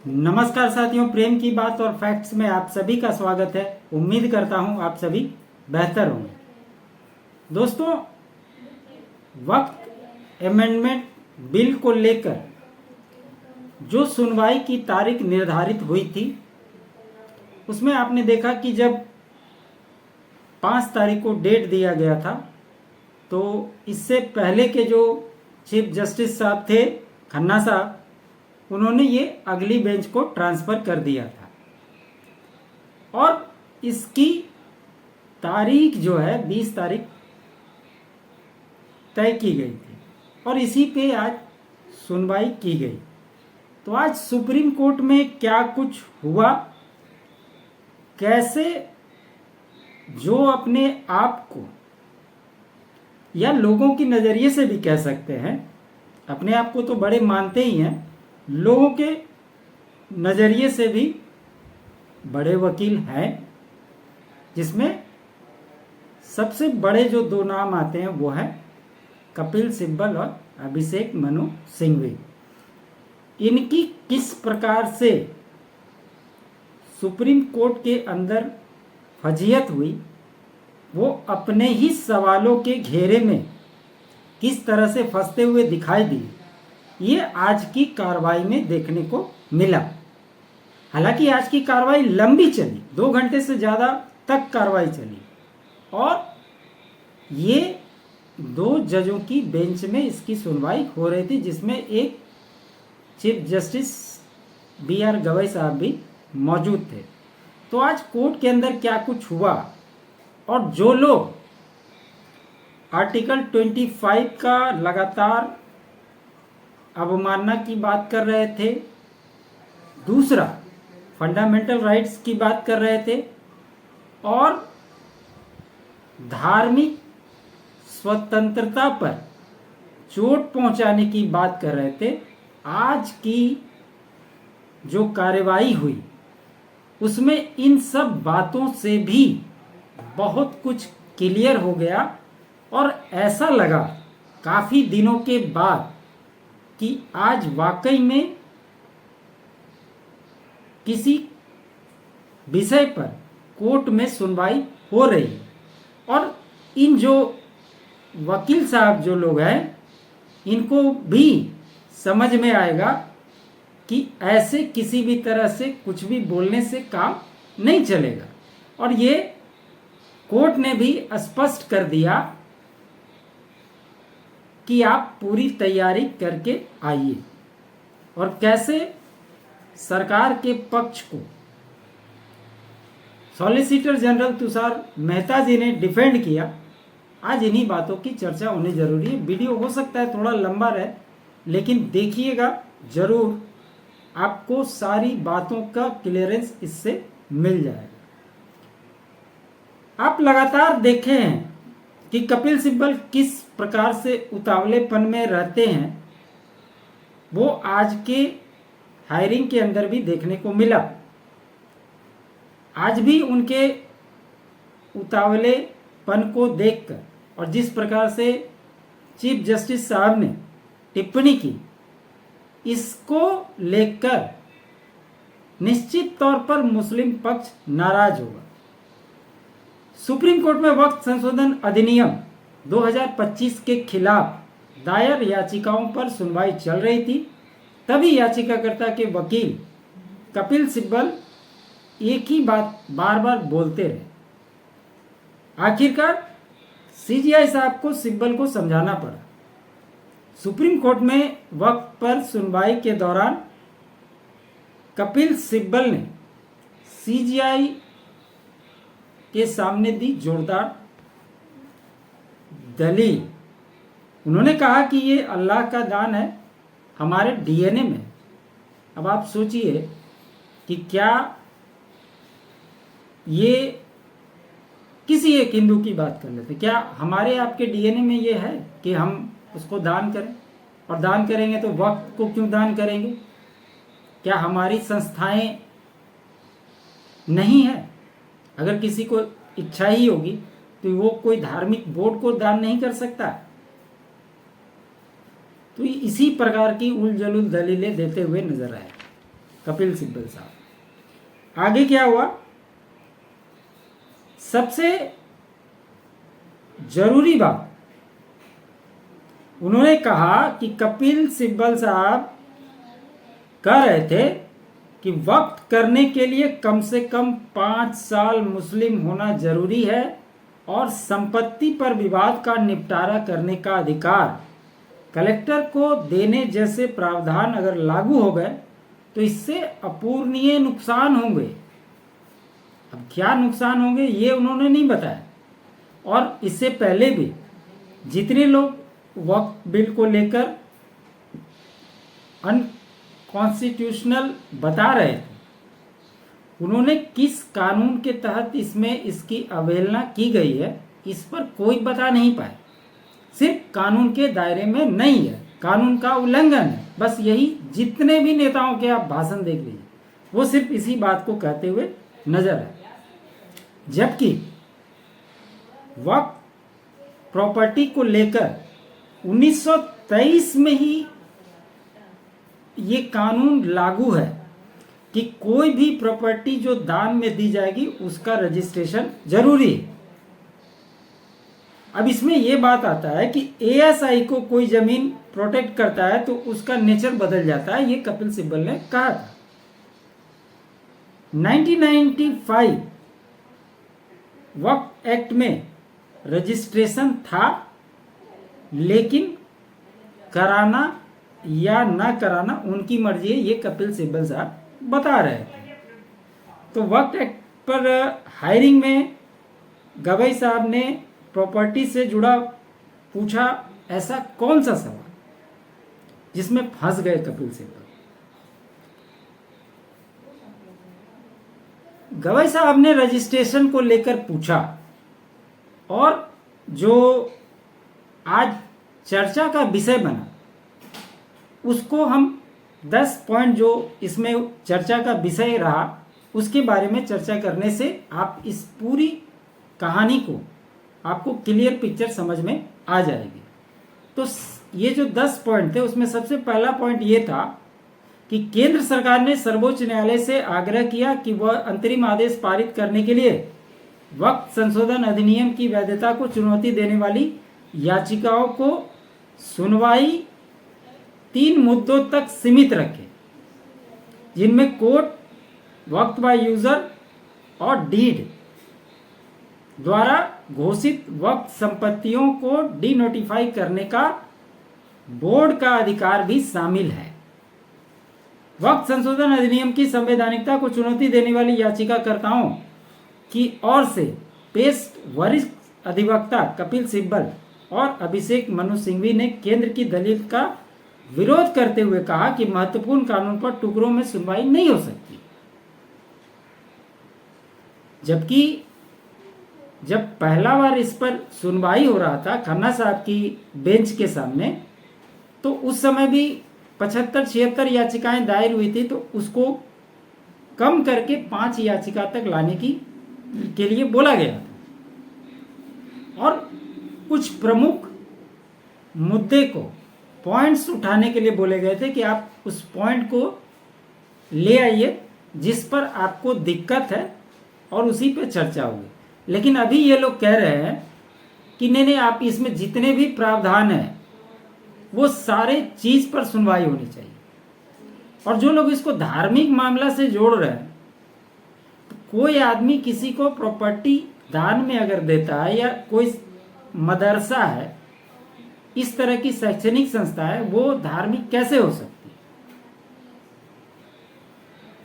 नमस्कार साथियों, प्रेम की बात और फैक्ट्स में आप सभी का स्वागत है। उम्मीद करता हूं आप सभी बेहतर होंगे। दोस्तों, वक्त अमेंडमेंट बिल को लेकर जो सुनवाई की तारीख निर्धारित हुई थी, उसमें आपने देखा कि जब 5 तारीख को डेट दिया गया था, तो इससे पहले के जो चीफ जस्टिस साहब थे, खन्ना साहब, उन्होंने ये अगली बेंच को ट्रांसफ़र कर दिया था और इसकी तारीख जो है 20 तारीख तय की गई थी और इसी पे आज सुनवाई की गई। तो आज सुप्रीम कोर्ट में क्या कुछ हुआ, कैसे जो अपने आप को या लोगों की नज़रिए से भी कह सकते हैं, अपने आप को तो बड़े मानते ही हैं, लोगों के नज़रिए से भी बड़े वकील हैं, जिसमें सबसे बड़े जो 2 नाम आते हैं वो है कपिल सिब्बल और अभिषेक मनु सिंघवी। इनकी किस प्रकार से सुप्रीम कोर्ट के अंदर फजीहत हुई, वो अपने ही सवालों के घेरे में किस तरह से फंसते हुए दिखाई दिए, ये आज की कार्रवाई में देखने को मिला। हालांकि आज की कार्रवाई लंबी चली, 2 घंटे से ज़्यादा तक कार्रवाई चली और ये 2 जजों की बेंच में इसकी सुनवाई हो रही थी, जिसमें एक चीफ जस्टिस BR गवई साहब भी मौजूद थे। तो आज कोर्ट के अंदर क्या कुछ हुआ और जो लोग आर्टिकल 25 का लगातार अवमानना की बात कर रहे थे, दूसरा फंडामेंटल राइट्स की बात कर रहे थे और धार्मिक स्वतंत्रता पर चोट पहुंचाने की बात कर रहे थे, आज की जो कार्यवाही हुई उसमें इन सब बातों से भी बहुत कुछ क्लियर हो गया और ऐसा लगा काफ़ी दिनों के बाद कि आज वाकई में किसी विषय पर कोर्ट में सुनवाई हो रही है और इन जो वकील साहब जो लोग हैं, इनको भी समझ में आएगा कि ऐसे किसी भी तरह से कुछ भी बोलने से काम नहीं चलेगा। और ये कोर्ट ने भी स्पष्ट कर दिया कि आप पूरी तैयारी करके आइए और कैसे सरकार के पक्ष को सॉलिसिटर जनरल तुषार मेहता जी ने डिफेंड किया। आज इन्हीं बातों की चर्चा होनी जरूरी है। वीडियो हो सकता है थोड़ा लंबा रहे, लेकिन देखिएगा जरूर, आपको सारी बातों का क्लियरेंस इससे मिल जाएगा। आप लगातार देखे हैं कि कपिल सिब्बल किस प्रकार से उतावलेपन में रहते हैं, वो आज के हायरिंग के अंदर भी देखने को मिला। आज भी उनके उतावलेपन को देखकर और जिस प्रकार से चीफ जस्टिस साहब ने टिप्पणी की, इसको लेकर निश्चित तौर पर मुस्लिम पक्ष नाराज होगा। सुप्रीम कोर्ट में वक्त संशोधन अधिनियम 2025 के खिलाफ दायर याचिकाओं पर सुनवाई चल रही थी। तभी याचिकाकर्ता के वकील कपिल सिब्बल एक ही बात बार बार बोलते रहे। आखिरकार CJI साहब को सिब्बल को समझाना पड़ा। सुप्रीम कोर्ट में वक्त पर सुनवाई के दौरान कपिल सिब्बल ने CJI के सामने दी जोरदार दलील। उन्होंने कहा कि ये अल्लाह का दान है, हमारे DNA में। अब आप सोचिए कि क्या ये किसी एक हिंदू की बात कर लेते, क्या हमारे आपके DNA में ये है कि हम उसको दान करें? और दान करेंगे तो वक्त को क्यों दान करेंगे? क्या हमारी संस्थाएं नहीं है? अगर किसी को इच्छा ही होगी तो वो कोई धार्मिक बोर्ड को दान नहीं कर सकता। तो इसी प्रकार की उलझुल दलीलें देते हुए नजर आए। कपिल सिब्बल साहब। आगे क्या हुआ, सबसे जरूरी बात उन्होंने कहा कि कपिल सिब्बल साहब कह रहे थे कि वक्त करने के लिए कम से कम 5 साल मुस्लिम होना जरूरी है और संपत्ति पर विवाद का निपटारा करने का अधिकार कलेक्टर को देने जैसे प्रावधान अगर लागू हो गए तो इससे अपूरणीय नुकसान होंगे। अब क्या नुकसान होंगे ये उन्होंने नहीं बताया। और इससे पहले भी जितने लोग वक्फ बिल को लेकर अनकॉन्स्टिट्यूशनल बता रहे थे, उन्होंने किस कानून के तहत इसमें इसकी अवहेलना की गई है इस पर कोई बता नहीं पाए। सिर्फ कानून के दायरे में नहीं है, कानून का उल्लंघन है, बस यही। जितने भी नेताओं के आप भाषण देख लीजिए वो सिर्फ इसी बात को कहते हुए नजर आए। जबकि वक्फ प्रॉपर्टी को लेकर 1923 में ही ये कानून लागू है कि कोई भी प्रॉपर्टी जो दान में दी जाएगी उसका रजिस्ट्रेशन जरूरी है। अब इसमें यह बात आता है कि एएसआई को कोई जमीन प्रोटेक्ट करता है तो उसका नेचर बदल जाता है, ये कपिल सिब्बल ने कहा था। 1995 वक्फ एक्ट में रजिस्ट्रेशन था, लेकिन कराना या ना कराना उनकी मर्जी है, ये कपिल सिब्बल साहब बता रहे थे। तो वक्फ एक्ट पर हायरिंग में गवई साहब ने प्रॉपर्टी से जुड़ा पूछा ऐसा कौन सा सवाल जिसमें फंस गए कपिल सिब्बल। गवई साहब ने रजिस्ट्रेशन को लेकर पूछा और जो आज चर्चा का विषय बना उसको हम 10 पॉइंट जो इसमें चर्चा का विषय रहा उसके बारे में चर्चा करने से आप इस पूरी कहानी को आपको क्लियर पिक्चर समझ में आ जाएगी। तो ये जो 10 पॉइंट थे उसमें सबसे पहला पॉइंट ये था कि केंद्र सरकार ने सर्वोच्च न्यायालय से आग्रह किया कि वह अंतरिम आदेश पारित करने के लिए वक्फ संशोधन अधिनियम की वैधता को चुनौती देने वाली याचिकाओं को सुनवाई 3 मुद्दों तक सीमित रखे, जिनमें कोर्ट वक्फ बाय यूजर और डीड द्वारा घोषित वक्फ संपत्तियों को डिनोटिफाई करने का बोर्ड का अधिकार भी शामिल है। वक्फ संशोधन अधिनियम की संवैधानिकता को चुनौती देने वाली याचिकाकर्ताओं की ओर से पेश वरिष्ठ अधिवक्ता कपिल सिब्बल और अभिषेक मनु सिंघवी ने केंद्र की दलील का विरोध करते हुए कहा कि महत्वपूर्ण कानून पर टुकड़ों में सुनवाई नहीं हो सकती। जबकि जब पहला बार इस पर सुनवाई हो रहा था खन्ना साहब की बेंच के सामने, तो उस समय भी 75-76 याचिकाएं दायर हुई थी, तो उसको कम करके 5 याचिका तक लाने के लिए बोला गया था और कुछ प्रमुख मुद्दे को पॉइंट्स उठाने के लिए बोले गए थे कि आप उस पॉइंट को ले आइए जिस पर आपको दिक्कत है और उसी पे चर्चा होगी। लेकिन अभी ये लोग कह रहे हैं कि नहीं, आप इसमें जितने भी प्रावधान हैं वो सारे चीज पर सुनवाई होनी चाहिए। और जो लोग इसको धार्मिक मामला से जोड़ रहे हैं, तो कोई आदमी किसी को प्रॉपर्टी दान में अगर देता है या कोई मदरसा है, इस तरह की शैक्षणिक संस्था है, वो धार्मिक कैसे हो सकती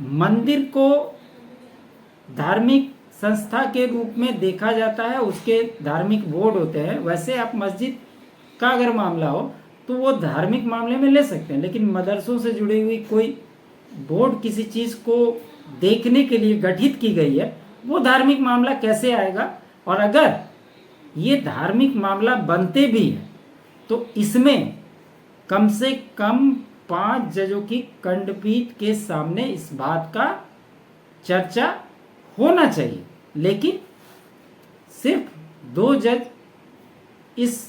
है? मंदिर को धार्मिक संस्था के रूप में देखा जाता है, उसके धार्मिक बोर्ड होते हैं। वैसे आप मस्जिद का अगर मामला हो तो वो धार्मिक मामले में ले सकते हैं, लेकिन मदरसों से जुड़ी हुई कोई बोर्ड किसी चीज को देखने के लिए गठित की गई है, वो धार्मिक मामला कैसे आएगा? और अगर ये धार्मिक मामला बनते भी है तो इसमें कम से कम 5 जजों की खंडपीठ के सामने इस बात का चर्चा होना चाहिए। लेकिन सिर्फ 2 जज इस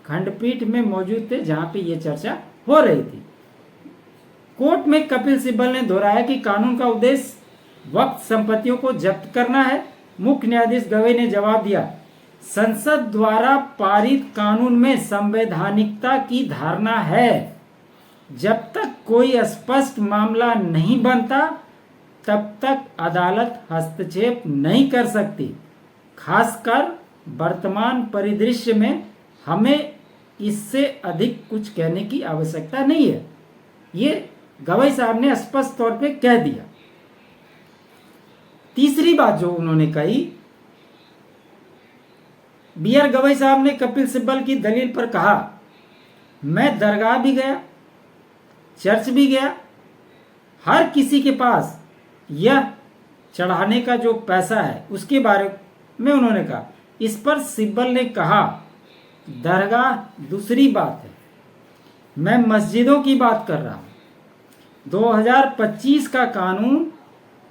खंडपीठ में मौजूद थे जहां पे ये चर्चा हो रही थी। कोर्ट में कपिल सिब्बल ने दोहराया कि कानून का उद्देश्य वक्त संपत्तियों को जब्त करना है। मुख्य न्यायाधीश गवई ने जवाब दिया, संसद द्वारा पारित कानून में संवैधानिकता की धारणा है। जब तक कोई स्पष्ट मामला नहीं बनता तब तक अदालत हस्तक्षेप नहीं कर सकती। खासकर वर्तमान परिदृश्य में हमें इससे अधिक कुछ कहने की आवश्यकता नहीं है। ये गवई साहब ने स्पष्ट तौर पे कह दिया। तीसरी बात जो उन्होंने कही, बी आर गवई साहब ने कपिल सिब्बल की दलील पर कहा, मैं दरगाह भी गया, चर्च भी गया, हर किसी के पास यह चढ़ाने का जो पैसा है उसके बारे में उन्होंने कहा। इस पर सिब्बल ने कहा, दरगाह दूसरी बात है, मैं मस्जिदों की बात कर रहा हूं। 2025 का कानून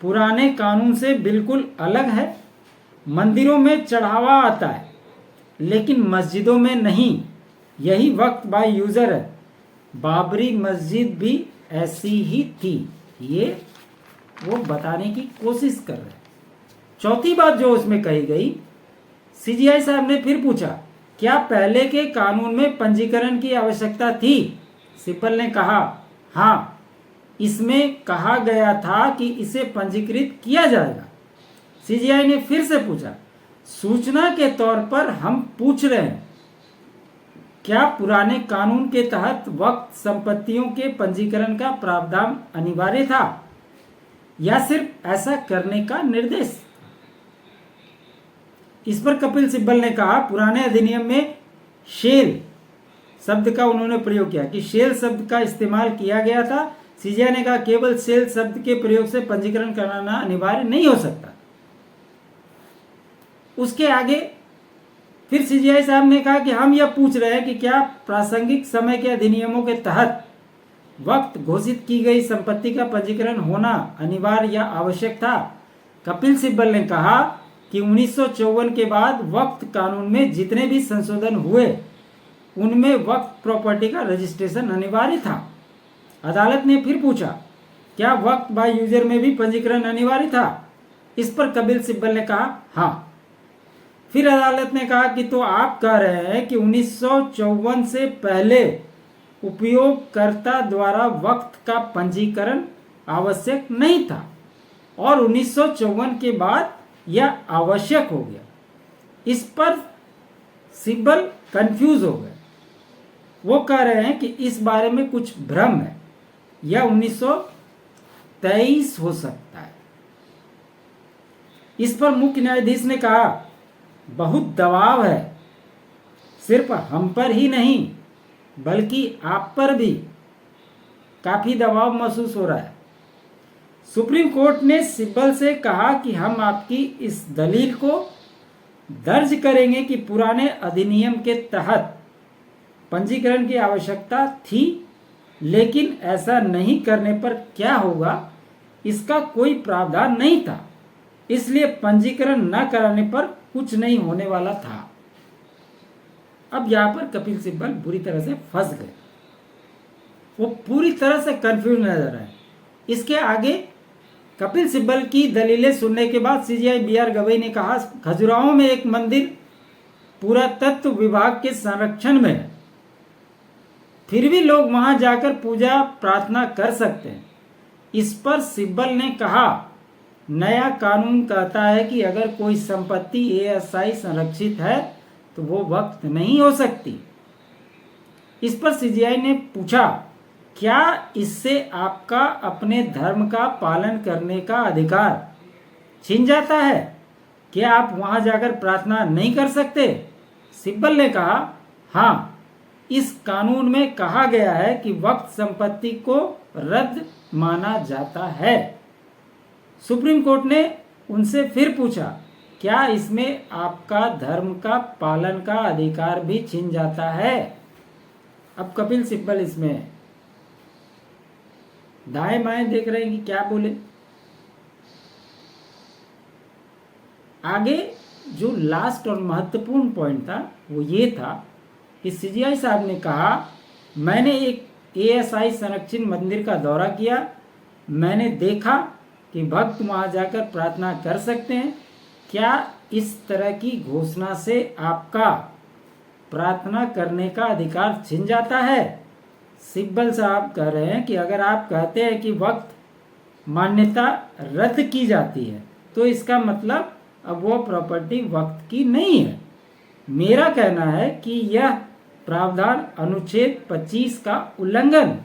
पुराने कानून से बिल्कुल अलग है। मंदिरों में चढ़ावा आता है लेकिन मस्जिदों में नहीं। यही वक्त बाय यूजर है। बाबरी मस्जिद भी ऐसी ही थी। ये वो बताने की कोशिश कर रहे हैं। चौथी बात जो उसमें कही गई, सीजीआई साहब ने फिर पूछा, क्या पहले के कानून में पंजीकरण की आवश्यकता थी? सिब्बल ने कहा, हाँ, इसमें कहा गया था कि इसे पंजीकृत किया जाएगा। सीजीआई ने फिर से पूछा, सूचना के तौर पर हम पूछ रहे हैं, क्या पुराने कानून के तहत वक्त संपत्तियों के पंजीकरण का प्रावधान अनिवार्य था या सिर्फ ऐसा करने का निर्देश? इस पर कपिल सिब्बल ने कहा, पुराने अधिनियम में शेल शब्द का उन्होंने प्रयोग किया कि शेल शब्द का इस्तेमाल किया गया था। सीजीआई ने कहा, केवल शेल शब्द के प्रयोग से पंजीकरण कराना अनिवार्य नहीं हो सकता। उसके आगे फिर सीजीआई साहब ने कहा कि हम यह पूछ रहे हैं कि क्या प्रासंगिक समय के अधिनियमों के तहत वक्त घोषित की गई संपत्ति का पंजीकरण होना अनिवार्य या आवश्यक था? कपिल सिब्बल ने कहा कि 1954 के बाद वक्त कानून में जितने भी संशोधन हुए उनमें वक्त प्रॉपर्टी का रजिस्ट्रेशन अनिवार्य था। अदालत ने फिर पूछा, क्या वक्त बाय यूजर में भी पंजीकरण अनिवार्य था? इस पर कपिल सिब्बल ने कहा, हाँ। फिर अदालत ने कहा कि तो आप कह रहे हैं कि 1954 से पहले उपयोगकर्ता द्वारा वक्त का पंजीकरण आवश्यक नहीं था और 1954 के बाद यह आवश्यक हो गया। इस पर सिब्बल कंफ्यूज हो गए। वो कह रहे हैं कि इस बारे में कुछ भ्रम है, यह 1923 हो सकता है। इस पर मुख्य न्यायाधीश ने कहा, बहुत दबाव है, सिर्फ हम पर ही नहीं बल्कि आप पर भी काफी दबाव महसूस हो रहा है। सुप्रीम कोर्ट ने सिब्बल से कहा कि हम आपकी इस दलील को दर्ज करेंगे कि पुराने अधिनियम के तहत पंजीकरण की आवश्यकता थी, लेकिन ऐसा नहीं करने पर क्या होगा इसका कोई प्रावधान नहीं था, इसलिए पंजीकरण न कराने पर कुछ नहीं होने वाला था। अब यहां पर कपिल सिब्बल बुरी तरह से फंस गए। वो पूरी तरह से कंफ्यूज नजर आए। इसके आगे कपिल सिब्बल की दलीलें सुनने के बाद सीजीआई बी आर गवई ने कहा, खजुराहो में एक मंदिर पुरातत्व विभाग के संरक्षण में है, फिर भी लोग वहां जाकर पूजा प्रार्थना कर सकते हैं। इस पर सिब्बल ने कहा, नया कानून कहता है कि अगर कोई संपत्ति एएसआई संरक्षित है तो वो वक्त नहीं हो सकती। इस पर सीजीआई ने पूछा, क्या इससे आपका अपने धर्म का पालन करने का अधिकार छिन जाता है? क्या आप वहां जाकर प्रार्थना नहीं कर सकते? सिब्बल ने कहा, हाँ, इस कानून में कहा गया है कि वक्त संपत्ति को रद्द माना जाता है। सुप्रीम कोर्ट ने उनसे फिर पूछा, क्या इसमें आपका धर्म का पालन का अधिकार भी छिन जाता है? अब कपिल सिब्बल इसमें दाएं बाएं देख रहे हैं कि क्या बोले। आगे जो लास्ट और महत्वपूर्ण पॉइंट था वो ये था कि सीजीआई साहब ने कहा, मैंने एक ASI संरक्षित मंदिर का दौरा किया। मैंने देखा कि भक्त वहां जाकर प्रार्थना कर सकते हैं। क्या इस तरह की घोषणा से आपका प्रार्थना करने का अधिकार छिन जाता है? सिब्बल साहब कह रहे हैं कि अगर आप कहते हैं कि वक्त मान्यता रद्द की जाती है तो इसका मतलब अब वो प्रॉपर्टी वक्त की नहीं है। मेरा कहना है कि यह प्रावधान अनुच्छेद 25 का उल्लंघन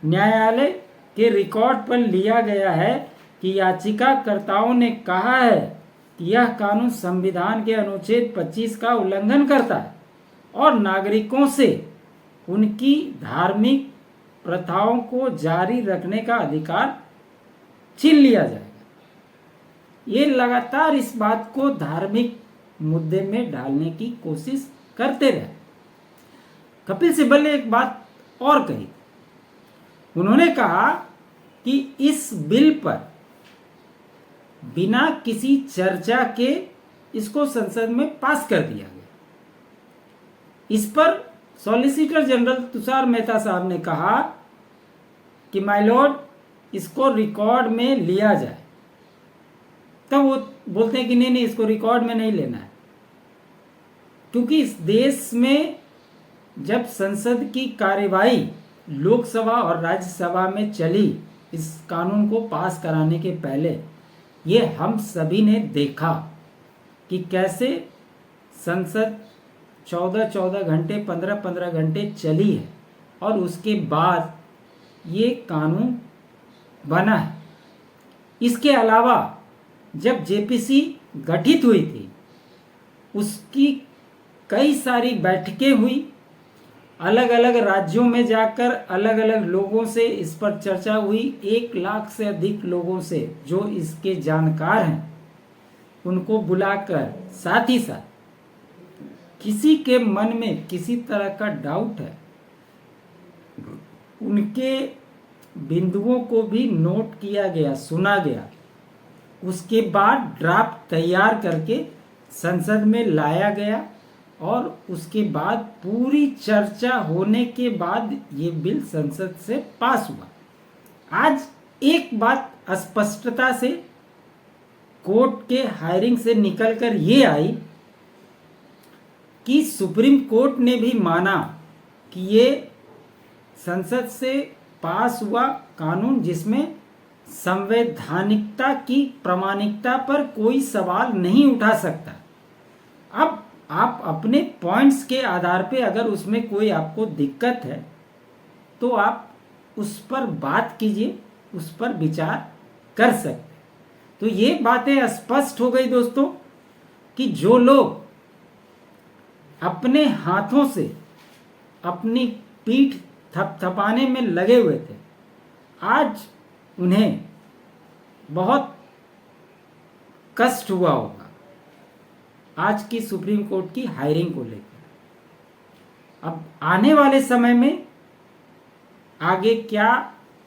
न्यायालय के रिकॉर्ड पर लिया गया है कि याचिकाकर्ताओं ने कहा है कि यह कानून संविधान के अनुच्छेद 25 का उल्लंघन करता है और नागरिकों से उनकी धार्मिक प्रथाओं को जारी रखने का अधिकार छीन लिया जाएगा। ये लगातार इस बात को धार्मिक मुद्दे में डालने की कोशिश करते रहे। कपिल सिब्बल ने एक बात और कही। उन्होंने कहा कि इस बिल पर बिना किसी चर्चा के इसको संसद में पास कर दिया गया। इस पर सॉलिसिटर जनरल तुषार मेहता साहब ने कहा कि माय लॉर्ड इसको रिकॉर्ड में लिया जाए। तब वो बोलते हैं कि नहीं इसको रिकॉर्ड में नहीं लेना है, क्योंकि इस देश में जब संसद की कार्यवाही लोकसभा और राज्यसभा में चली इस कानून को पास कराने के पहले, ये हम सभी ने देखा कि कैसे संसद 14-14 घंटे 15-15 घंटे चली है और उसके बाद ये कानून बना है। इसके अलावा जब जेपीसी गठित हुई थी उसकी कई सारी बैठकें हुई, अलग अलग राज्यों में जाकर अलग अलग लोगों से इस पर चर्चा हुई। 1 लाख से अधिक लोगों से जो इसके जानकार हैं उनको बुलाकर, साथ ही साथ किसी के मन में किसी तरह का डाउट है उनके बिंदुओं को भी नोट किया गया, सुना गया। उसके बाद ड्राफ्ट तैयार करके संसद में लाया गया और उसके बाद पूरी चर्चा होने के बाद ये बिल संसद से पास हुआ। आज एक बात स्पष्टता से कोर्ट के हायरिंग से निकलकर ये आई कि सुप्रीम कोर्ट ने भी माना कि ये संसद से पास हुआ कानून जिसमें संवैधानिकता की प्रामाणिकता पर कोई सवाल नहीं उठा सकता। अब आप अपने पॉइंट्स के आधार पे अगर उसमें कोई आपको दिक्कत है तो आप उस पर बात कीजिए, उस पर विचार कर सकते। तो ये बातें स्पष्ट हो गई दोस्तों कि जो लोग अपने हाथों से अपनी पीठ थपथपाने में लगे हुए थे, आज उन्हें बहुत कष्ट हुआ होगा आज की सुप्रीम कोर्ट की हायरिंग को लेकर। अब आने वाले समय में आगे क्या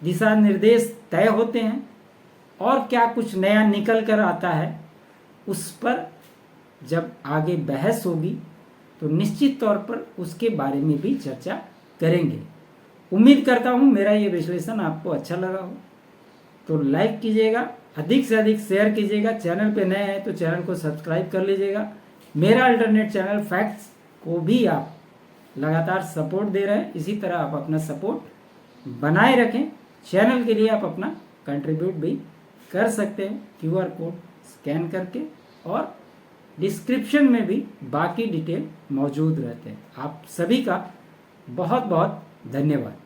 दिशा निर्देश तय होते हैं और क्या कुछ नया निकल कर आता है, उस पर जब आगे बहस होगी तो निश्चित तौर पर उसके बारे में भी चर्चा करेंगे। उम्मीद करता हूँ मेरा ये विश्लेषण आपको अच्छा लगा हो, तो लाइक कीजिएगा, अधिक से अधिक शेयर कीजिएगा। चैनल पे नए हैं तो चैनल को सब्सक्राइब कर लीजिएगा। मेरा अल्टरनेट चैनल फैक्ट्स को भी आप लगातार सपोर्ट दे रहे हैं, इसी तरह आप अपना सपोर्ट बनाए रखें। चैनल के लिए आप अपना कंट्रीब्यूट भी कर सकते हैं QR कोड स्कैन करके, और डिस्क्रिप्शन में भी बाकी डिटेल मौजूद रहते हैं। आप सभी का बहुत बहुत धन्यवाद।